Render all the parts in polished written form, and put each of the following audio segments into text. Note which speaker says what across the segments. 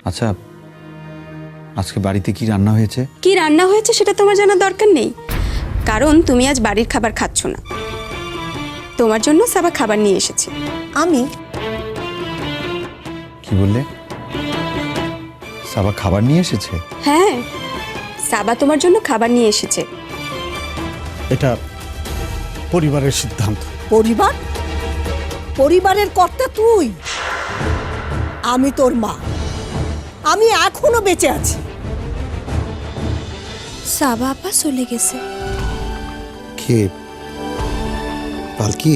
Speaker 1: আচ্ছা, আজকে বাড়িতে কি রান্না হয়েছে?
Speaker 2: কি রান্না হয়েছে সেটা তোমার জানার দরকার নেই, কারণ তুমি আজ বাড়ির খাবার খাচ্ছ না। তোমার জন্য সাবা খাবার নিয়ে এসেছে।
Speaker 3: আমি?
Speaker 1: কি বললে? সাবা খাবার নিয়ে এসেছে?
Speaker 2: হ্যাঁ, সাবা তোমার জন্য খাবার নিয়ে এসেছে।
Speaker 4: এটা পরিবারের সিদ্ধান্ত।
Speaker 3: পরিবার? পরিবারের কর্তা তুই, আমি তোর মা। আমি এখনো বেঁচে আছি।
Speaker 2: সাবা আপা চলে গেছে।
Speaker 4: কে? পালকি?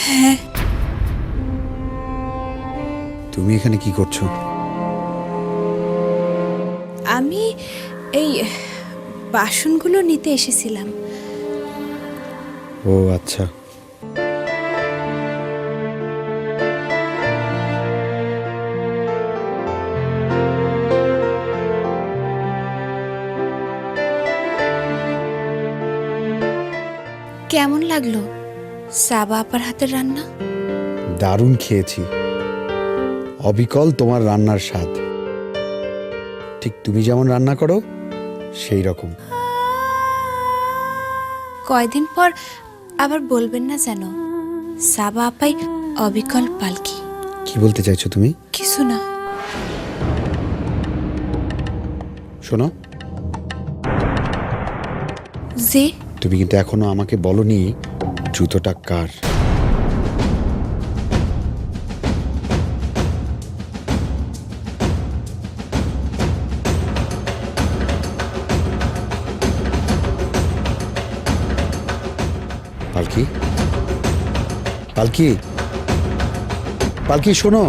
Speaker 2: হ্যাঁ।
Speaker 1: তুমি এখানে কি করছো?
Speaker 2: আমি এই বাসনগুলো নিতে এসেছিলাম।
Speaker 1: ও আচ্ছা।
Speaker 2: কেমন লাগলো সাবা আপার হাতের রান্না?
Speaker 1: দারুণ খেয়েছি, অবিকল তোমার রান্নার স্বাদ। ঠিক তুমি যেমন রান্না করো সেই রকম।
Speaker 2: কয়দিন পর আবার বলবেন না যেন সাবা আপাই অবিকল পালকি।
Speaker 1: কি বলতে চাইছো তুমি?
Speaker 2: কিছু না।
Speaker 1: শোনো,
Speaker 2: যে
Speaker 1: তুমি কিন্তু এখনো আমাকে বলনি জুতোটা কার। পালকি, পালকি, পালকি শোনো।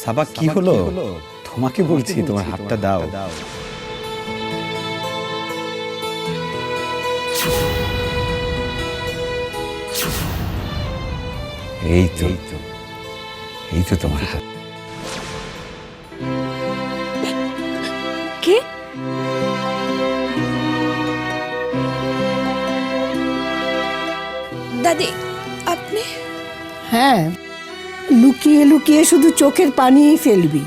Speaker 1: সাবা কি হলো? তোমাকে বলছি তোমার হাতটা দাও। এই তো, এই তো তোমার হাত।
Speaker 2: কে? দাদি আপনি?
Speaker 3: হ্যাঁ, লুকিয়ে লুকিয়ে শুধু চোখের পানিই ফেলবি।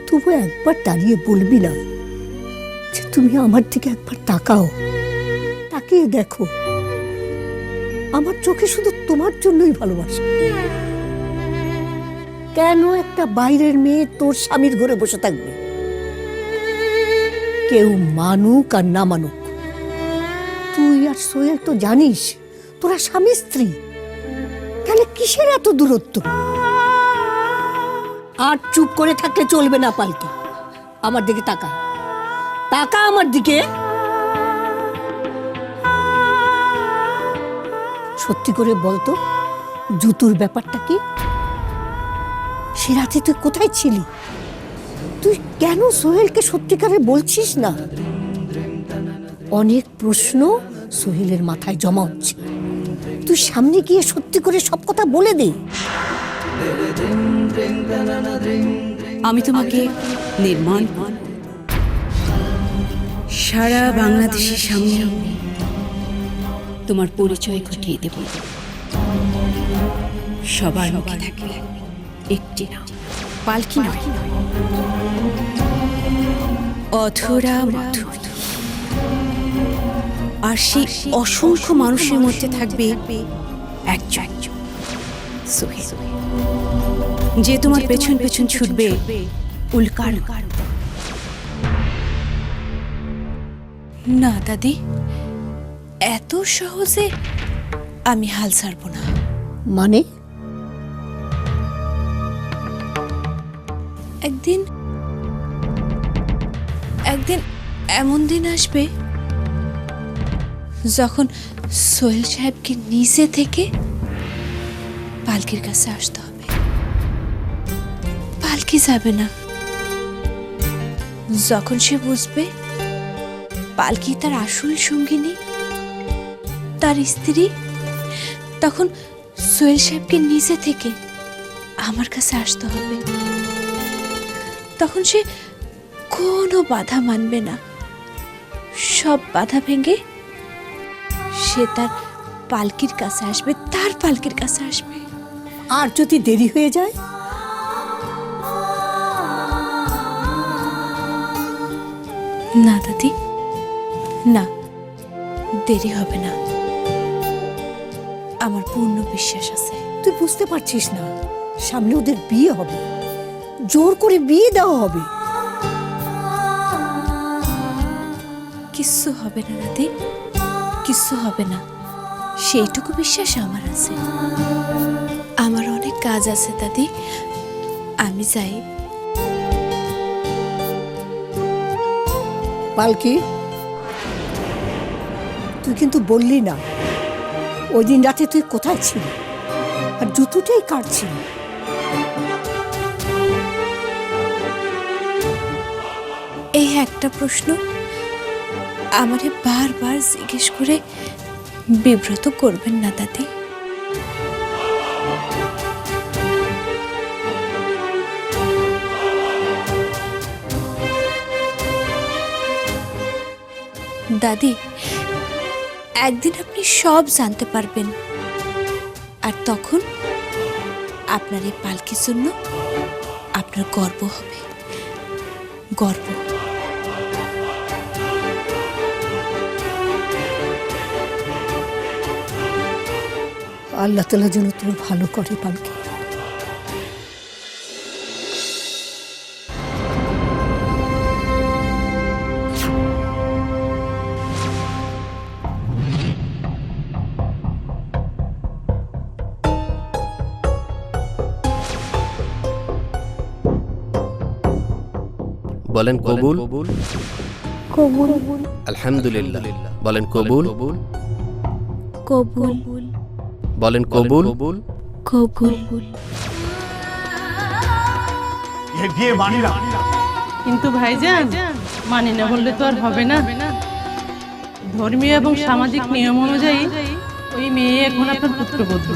Speaker 3: তবু একবার দাঁড়িয়ে বলবি না যে তুমি আমার দিকে একবার তাকাও, তাকিয়ে দেখো। আমার চোখে শুধু তোমার জন্যই ভালোবাসা। কেন একটা বাইরের মেয়ে তোর স্বামীর ঘরে বসে থাকবে? কেউ মানুক আর না মানুক, তুই আর সোহেল তো জানিস তোরা স্বামী স্ত্রী। তাহলে কিসের এত দূরত্ব? আর চুপ করে থাকলে চলবে না পালকি। আমার দিকে তাকা, তাকা আমার দিকে। সত্যি করে বলতো, জুতুর ব্যাপারটা কি? সে রাতে তুই কোথায় ছিলি? তুই কেন সোহেলকে সত্যিকারে বলছিস না? অনেক প্রশ্ন সোহেলের মাথায় জমা হচ্ছে। তুই সামনে গিয়ে সত্যি করে সব কথা বলে দে।
Speaker 5: আমি তোমাকে নির্মাণ সারা বাংলাদেশের সামনে তোমার পরিচয় ঘটিয়ে দেব। সবার মুখে থাকবে একটি নাম, পালকি নয়, অধরা মাধুর। আর সেই অসংখ্য মানুষের মধ্যে থাকবে একজন সোহেল, যে তোমার পেছন পেছন ছুটবে উল্কার।
Speaker 2: না দাদি, এত সহজে আমি হাল ছাড়ব না।
Speaker 3: মানে
Speaker 5: একদিন একদিন এমন দিন আসবে যখন সোহেল সাহেবকে নিচে থেকে পালকির কাছে আসতে হবে। পালকি যাবে না। যখন সে বুঝবে পালকি তার আসল সঙ্গিনী, তার স্ত্রী, তখন সোহেল সাহেবকে নিচে থেকে আমার কাছে আসতে হবে। তখন সে কোনো বাধা মানবে না। সব বাধা ভেঙে সে তার পালকির কাছে আসবে, তার পালকির কাছে আসবে।
Speaker 3: আর যদি দেরি হয়ে যায়?
Speaker 5: না দাদি, না, দেরি হবে না। আমার পূর্ণ বিশ্বাস আছে।
Speaker 3: তুই বুঝতে পারছিস না, সামনে ওদের বিয়ে হবে, জোর করে বিয়ে দেওয়া হবে।
Speaker 5: কিচ্ছু হবে না দাদি, কিচ্ছু হবে না, সেইটুকু বিশ্বাস আমার আছে। আমার অনেক কাজ আছে দাদি, আমি যাই।
Speaker 3: পালকি, তুই কিন্তু বললি না ওই দিন রাতে তুই কোথায় ছিলি আর জুতোটাই কাটছিল।
Speaker 5: এই একটা প্রশ্ন আমারে বারবার জিজ্ঞেস করে বিব্রত করবেন না দাদি। দাদি, একদিন আপনি সব জানতে পারবেন, আর তখন আপনার এই পালকির জন্য আপনার গর্ব হবে, গর্ব।
Speaker 3: আল্লাহ তাআলা যেন তোর ভালো করে পালকি।
Speaker 6: বলেন কবুল।
Speaker 5: কবুল।
Speaker 6: আলহামদুলিল্লাহ। বলেন কবুল।
Speaker 5: কবুল।
Speaker 6: বলেন কবুল।
Speaker 5: কবুল।
Speaker 7: কিন্তু ভাইজান, মানি না বললে তো আর হবে না। ধর্মীয় এবং সামাজিক নিয়ম অনুযায়ী ওই মেয়ে এখন আপনার পুত্রবধূ।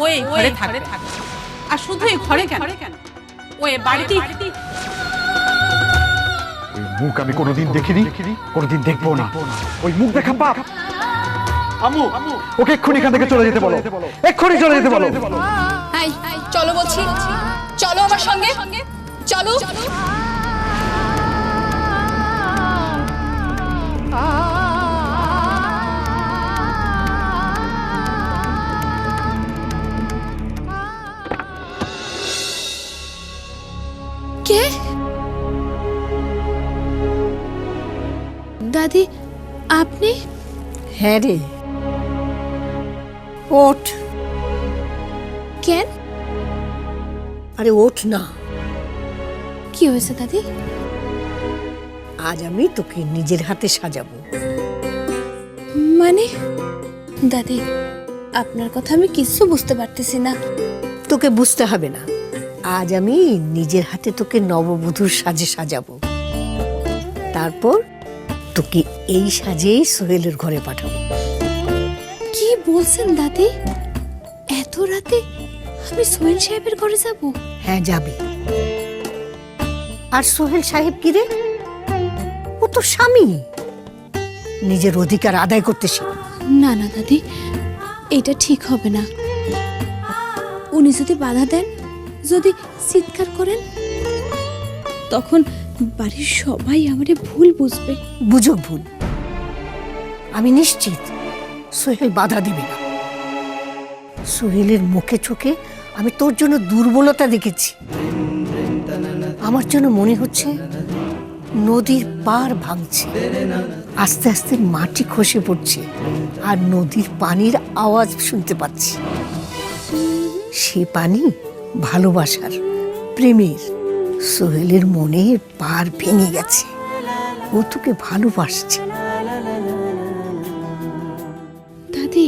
Speaker 7: ওই ঘরে থাকবে, আর শুধু এই ঘরে কেন, ওই বাড়িতে।
Speaker 8: ওই মুখ আমি কোনোদিন দেখিনি, কোনোদিন দেখবো না। ওই মুখ দেখা পাপ। আম্মু, ওকে এক্ষুনি এখান থেকে চলে যেতে বলো, এক্ষুনি চলে যেতে বলো।
Speaker 9: চলো বলছি, চলো আমার সঙ্গে, চলো।
Speaker 5: কে? দাদি, আপনি?
Speaker 3: হ্যাঁ রে, ওঠ।
Speaker 5: কেন?
Speaker 3: আরে ওঠ না,
Speaker 5: কি হয়েছে দাদি?
Speaker 3: আজ আমি তোকে নিজের হাতে সাজাবো।
Speaker 5: মানে দাদি, আপনার কথা আমি কিছু বুঝতে পারতেছি না।
Speaker 3: তোকে বুঝতে হবে না, আজ আমি নিজের হাতে তোকে নববধূর সাজে সাজাবো। তারপর তোকে এই সাজেই সোহেলের ঘরে পাঠাবো।
Speaker 5: কি বলছেন দাদি? এত রাতে আমি সোহেল সাহেবের ঘরে যাব?
Speaker 3: হ্যাঁ যাবে। আর সোহেল সাহেব কি রে, ও তো স্বামী, নিজের অধিকার আদায় করতে শিখে।
Speaker 5: না না দাদি, এটা ঠিক হবে না। উনি যদি বাধা দেন, যদি চিৎকার করেন, তখন বাড়ির সবাই আমারে ভুল বুঝবে।
Speaker 3: বুঝুক ভুল, আমি নিশ্চিত সোহেল বাধা দিবে না। সোহেলের মুখে চোখে আমি তোর জন্য দুর্বলতা দেখেছি। আমার জন্য মনে হচ্ছে নদীর পার ভাঙছে, আস্তে আস্তে মাটি খসে পড়ছে, আর নদীর পানির আওয়াজ শুনতে পাচ্ছি। সে পানি ভালোবাসার, প্রেমের। সোহেলের মনের পার ভেঙে গেছে, ও তোকে ভালোবাসছে।
Speaker 5: দাদি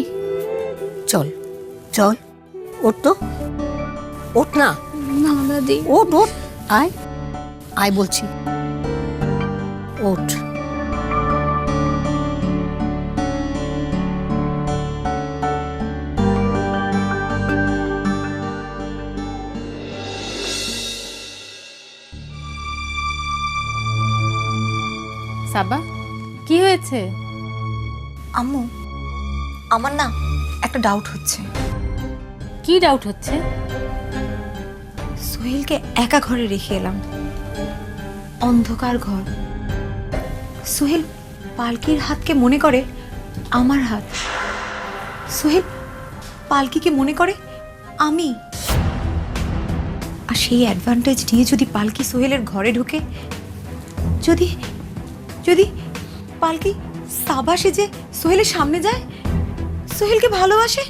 Speaker 3: চল চল, ওঠ তো, ওঠ না,
Speaker 5: না দাদি,
Speaker 3: ওঠ ওঠ, আয় আয় বলছি, ওঠ।
Speaker 10: সাবা, কি হয়েছে?
Speaker 9: আম্মু, আমার না একটা ডাউট হচ্ছে।
Speaker 10: কি ডাউট হচ্ছে?
Speaker 9: সোহেলকে একা ঘরে রেখে এলাম, অন্ধকার ঘর। সোহেল পালকির হাতকে মনে করে আমার হাত, সোহেল পালকিকে মনে করে আমি। আর সেই অ্যাডভান্টেজ নিয়ে যদি পালকি সোহেলের ঘরে ঢুকে, যদি যদি পালকি সাবা সেজে সোহেলের সামনে যায়, সোহেলকে ভালোবাসে,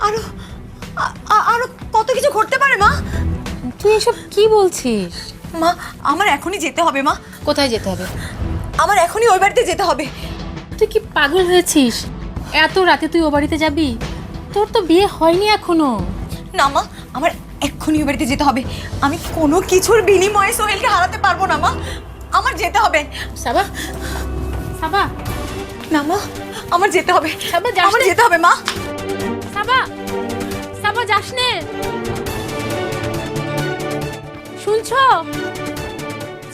Speaker 9: আরো আরো কত কিছু ঘটতে পারে। মা,
Speaker 10: তুই এসব কি বলছিস?
Speaker 9: মা, আমার এখনই যেতে হবে। মা,
Speaker 10: কোথায় যেতে হবে?
Speaker 9: আমার এখনই ওই বাড়িতে যেতে হবে।
Speaker 10: তুই কি পাগল হয়েছিস? এত রাতে তুই ও বাড়িতে যাবি? তোর তো বিয়ে হয়নি এখনো।
Speaker 9: না মা, আমার এক্ষুনি ওই বাড়িতে যেতে হবে। আমি কোনো কিছুর বিনিময়ে সোহেলকে হারাতে পারবো না। মা, আমার যেতে হবে।
Speaker 10: সাবা, সাবা,
Speaker 9: না মা, আমার যেতে হবে।
Speaker 10: সাবা, যাস
Speaker 9: আমার
Speaker 10: নে।
Speaker 9: যেতে হবে। মা,
Speaker 10: সাবা, সাবা, যাস নে। শুনছো?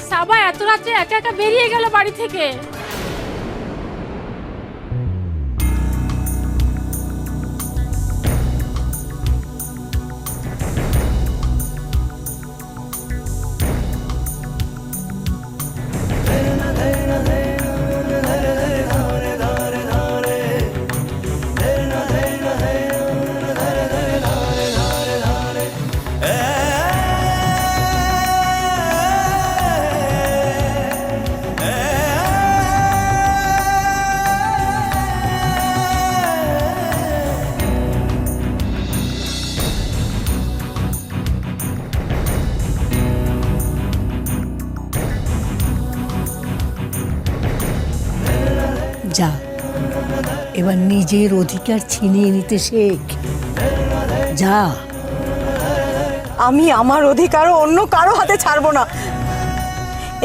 Speaker 10: সাবা এত রাতে একা একা বেরিয়ে গেল বাড়ি থেকে।
Speaker 3: যা, এবার নিজের অধিকার ছিনিয়ে নিতে শেখ। যা।
Speaker 9: আমি আমার অধিকারও অন্য কারো হাতে ছাড়বো না।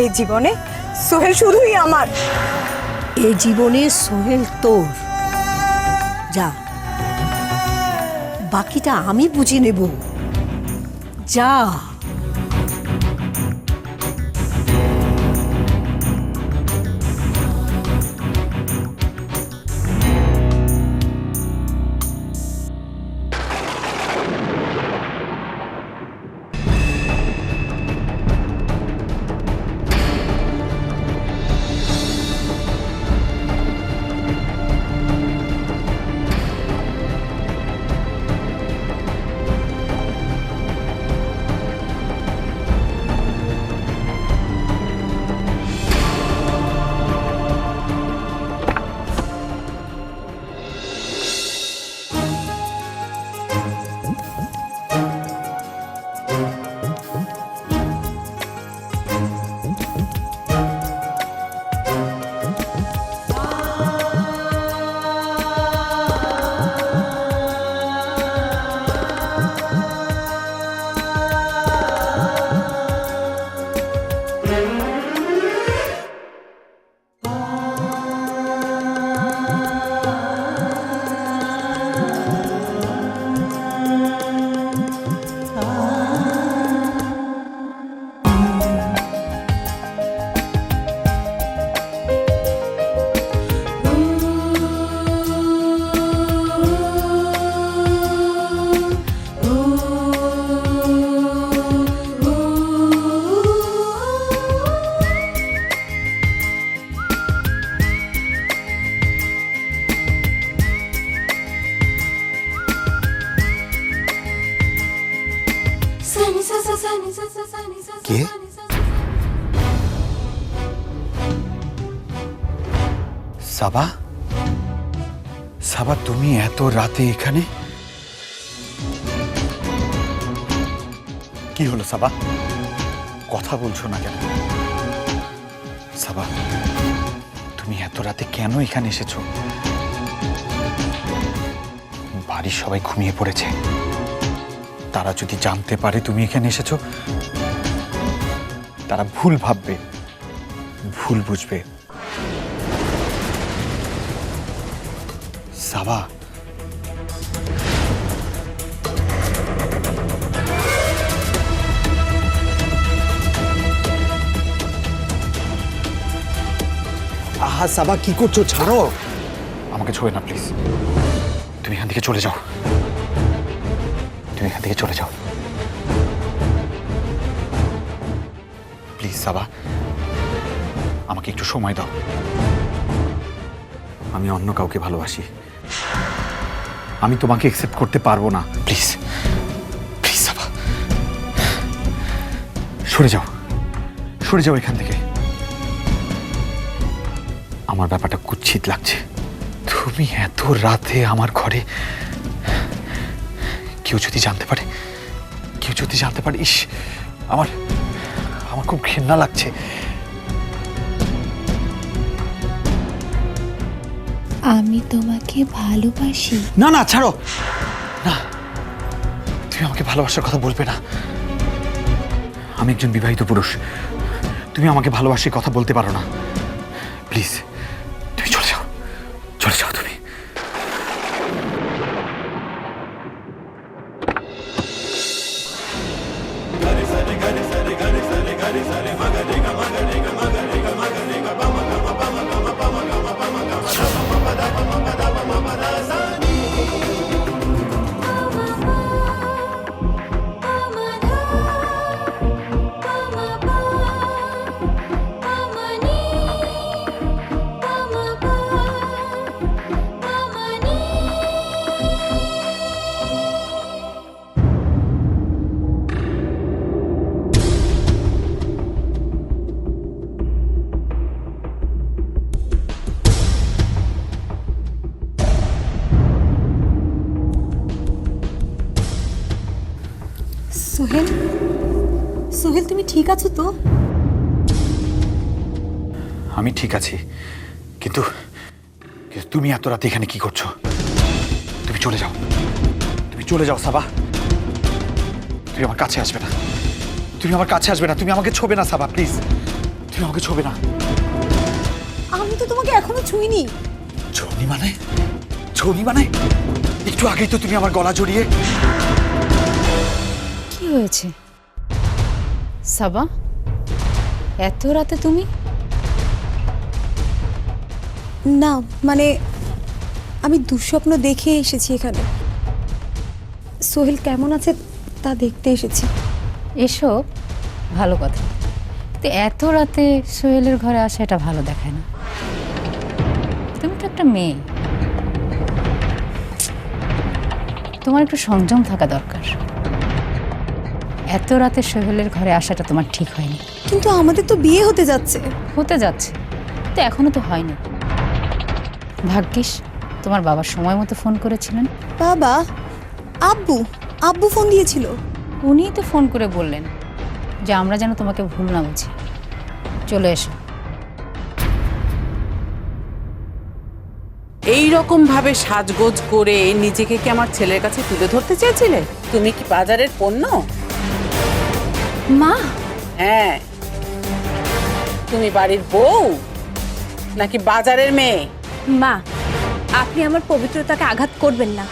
Speaker 9: এই জীবনে সোহেল শুধুই আমার।
Speaker 3: এই জীবনে সোহেল তোর। যা, বাকিটা আমি বুঝে নেব। যা।
Speaker 1: কে? সাবা, সাবা, তুমি এত রাতে এখানে?
Speaker 8: কি হলো সাবা? কথা বলছো না কেন? সাবা, তুমি এত রাতে কেন এখানে এসেছো? বাড়ির সবাই ঘুমিয়ে পড়েছে। তারা যদি জানতে পারে তুমি এখানে এসেছো, তারা ভুল ভাববে, ভুল বুঝবে। সাবা,
Speaker 4: আহা সাবা, কি করছো? ছাড়ো।
Speaker 8: আমাকে ছোঁবে না প্লিজ। তুমি এখান থেকে চলে যাও, তুমি এখান থেকে চলে যাও প্লিজ। সাবা, আমাকে একটু সময় দাও। আমি অন্য কাউকে ভালোবাসি, আমি তোমাকে অ্যাকসেপ্ট করতে পারবো না। প্লিজ প্লিজ সাবা, সরে যাও, সরে যাও এখান থেকে। আমার ব্যাপারটা কুৎসিত লাগছে। তুমি এত রাতে আমার ঘরে, কেউ যদি জানতে পারে, কেউ যদি জানতে পারে, ইস, আমার আমার খুব ঘৃণা লাগছে।
Speaker 5: আমি তোমাকে ভালোবাসি।
Speaker 8: না না, ছাড়ো না, তুমি আমাকে ভালোবাসার কথা বলবে না। আমি একজন বিবাহিত পুরুষ, তুমি আমাকে ভালোবাসার কথা বলতে পারো না। প্লিজ তুমি চলে যাও, চলে যাও তুমি।
Speaker 9: সোহেল, সোহেল তুমি ঠিক আছো তো?
Speaker 8: আমি ঠিক আছি, কিন্তু কিন্তু তুমি এত রাতে এখানে কি করছো? তুমি চলে যাও, তুমি চলে যাও সাবা। তুমি আমার কাছে আসবে না, তুমি আমার কাছে আসবে না, তুমি আমাকে ছোবে না সাবা, প্লিজ। তুমি আমাকে ছোবে না।
Speaker 9: আমি তো তোমাকে এখনো ছুঁইনি।
Speaker 8: ছোনি মানে? ছোনি মানে? একটু আগেই তো তুমি আমার গলা জড়িয়ে।
Speaker 11: কি হয়েছে সাবা, এত রাতে তুমি?
Speaker 9: না মানে আমি দুঃস্বপ্ন দেখে এসেছি এখানে। সোহেল কেমন আছে তা দেখতে এসেছি।
Speaker 11: এসো, ভালো কথা, কিন্তু এত রাতে সোহেলের ঘরে আসা এটা ভালো দেখায় না। তুমি তো একটা মেয়ে, তোমার একটু সংযম থাকা দরকার। এত রাতে সোহেলের ঘরে আসাটা তোমার ঠিক হয়নি।
Speaker 9: কিন্তু আমাদের তো বিয়ে হতে যাচ্ছে।
Speaker 11: হতে যাচ্ছে তো এখনো তো হয়নি। ভাগ্যিস তোমার বাবা সময় মতো ফোন করেছিলেন।
Speaker 9: বাবা? আব্বু? আব্বু ফোন দিয়েছিল?
Speaker 11: উনিই তো ফোন করে বললেন যে আমরা যেন তোমাকে ভুল না বুঝি, চলে এসো।
Speaker 12: এই রকম ভাবে সাজগোজ করে নিজেকে কি আমার ছেলের কাছে তুলে ধরতে চেয়েছিলে? তুমি কি বাজারের পণ্য?
Speaker 5: মা,
Speaker 12: হ্যাঁ, তুমি বাড়ির বউ নাকি বাজারের মেয়ে?
Speaker 5: মা, আপনি আমার পবিত্রতাকে আঘাত করবেন না।